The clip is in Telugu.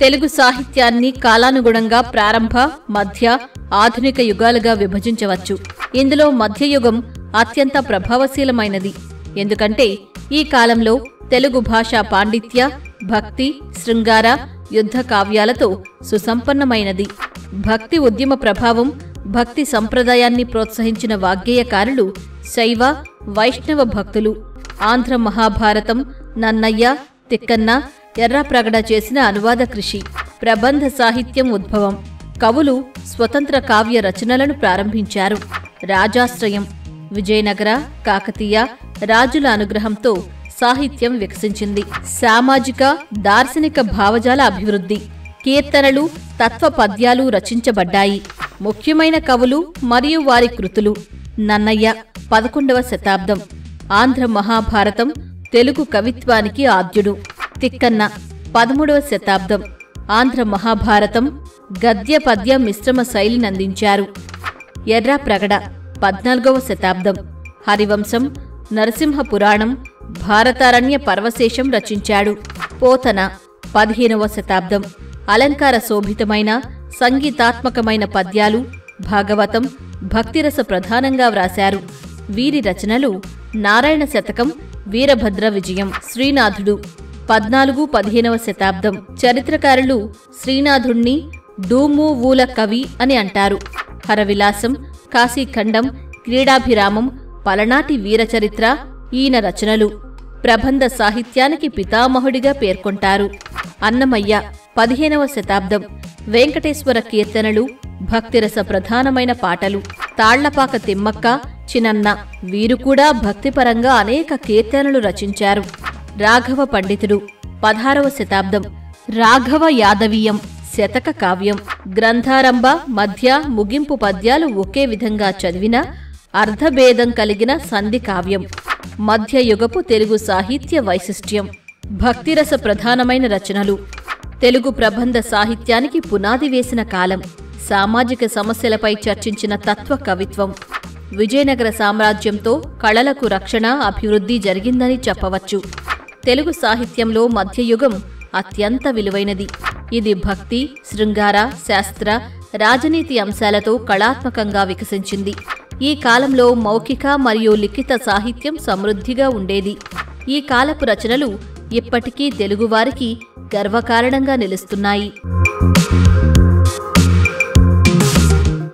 తెలుగు సాహిత్యాన్ని కాలానుగుణంగా ప్రారంభ, మధ్య, ఆధునిక యుగాలుగా విభజించవచ్చు. ఇందులో మధ్యయుగం అత్యంత ప్రభావశీలమైనది. ఎందుకంటే ఈ కాలంలో తెలుగు భాషా పాండిత్య, భక్తి, శృంగార, యుద్ధ కావ్యాలతో సుసంపన్నమైనది. భక్తి ఉద్యమ ప్రభావం, భక్తి సంప్రదాయాన్ని ప్రోత్సహించిన వాగ్గేయకారులు శైవ, వైష్ణవ భక్తులు. ఆంధ్ర మహాభారతం, నన్నయ్య, తిక్కన్న, ఎర్రాప్రగడ చేసిన అనువాద కృషి. ప్రబంధ సాహిత్యం ఉద్భవం. కవులు స్వతంత్ర కావ్య రచనలను ప్రారంభించారు. రాజాశ్రయం. విజయనగర, కాకతీయ రాజుల అనుగ్రహంతో సాహిత్యం వికసించింది. సామాజిక, దార్శనిక భావజాల అభివృద్ధి. కీర్తనలు, తత్వ పద్యాలు రచించబడ్డాయి. ముఖ్యమైన కవులు మరియు వారి కృతులు. నన్నయ్య 11వ శతాబ్దం. ఆంధ్ర మహాభారతం తెలుగు కవిత్వానికి ఆద్యుడు. తిక్కన్న 13వ శతాబ్దం. ఆంధ్ర మహాభారతం గద్య పద్య మిశ్రమ శైలినందించారు. ఎర్రాప్రగడ 14వ శతాబ్దం. హరివంశం, నరసింహ పురాణం, భారతారణ్య పర్వశేషం రచించాడు. పోతన 15వ శతాబ్దం. అలంకార శోభితమైన, సంగీతాత్మకమైన పద్యాలు, భాగవతం, భక్తిరస ప్రధానంగా వ్రాశారు. వీరి రచనలు నారాయణ శతకం, వీరభద్ర విజయం. శ్రీనాథుడు 14-15వ శతాబ్దం. చరిత్రకారులు శ్రీనాథుణ్ణి డూమూవూల కవి అని అంటారు. హరవిలాసం, కాశీఖండం, క్రీడాభిరామం, పలనాటి వీరచరిత్ర ఈయన రచనలు. ప్రబంధ సాహిత్యానికి పితామహుడిగా పేర్కొంటారు. అన్నమయ్య 15వ శతాబ్దం. వెంకటేశ్వర కీర్తనలు, భక్తిరస ప్రధానమైన పాటలు. తాళ్లపాక తిమ్మక్క, చినన్న వీరు కూడా భక్తిపరంగా అనేక కీర్తనలు రచించారు. రాఘవ పండితుడు 16వ శతాబ్దం. రాఘవ యాదవీయం శతక కావ్యం. గ్రంథారంభ, మధ్య, ముగింపు పద్యాలు ఒకే విధంగా చదివిన అర్ధభేదం కలిగిన సంధి కావ్యం. మధ్యయుగపు తెలుగు సాహిత్య వైశిష్ట్యం. భక్తిరస ప్రధానమైన రచనలు. తెలుగు ప్రబంధ సాహిత్యానికి పునాది వేసిన కాలం. సామాజిక సమస్యలపై చర్చించిన తత్వ కవిత్వం. విజయనగర సామ్రాజ్యంతో కళలకు రక్షణ, అభివృద్ధి జరిగిందని చెప్పవచ్చు. తెలుగు సాహిత్యంలో మధ్యయుగం అత్యంత విలువైనది. ఇది భక్తి, శృంగార, శాస్త్ర, రాజనీతి అంశాలతో కళాత్మకంగా వికసించింది. ఈ కాలంలో మౌఖిక మరియు లిఖిత సాహిత్యం సమృద్ధిగా ఉండేది. ఈ కాలపు రచనలు ఇప్పటికీ తెలుగువారికి గర్వకారణంగా నిలుస్తున్నాయి.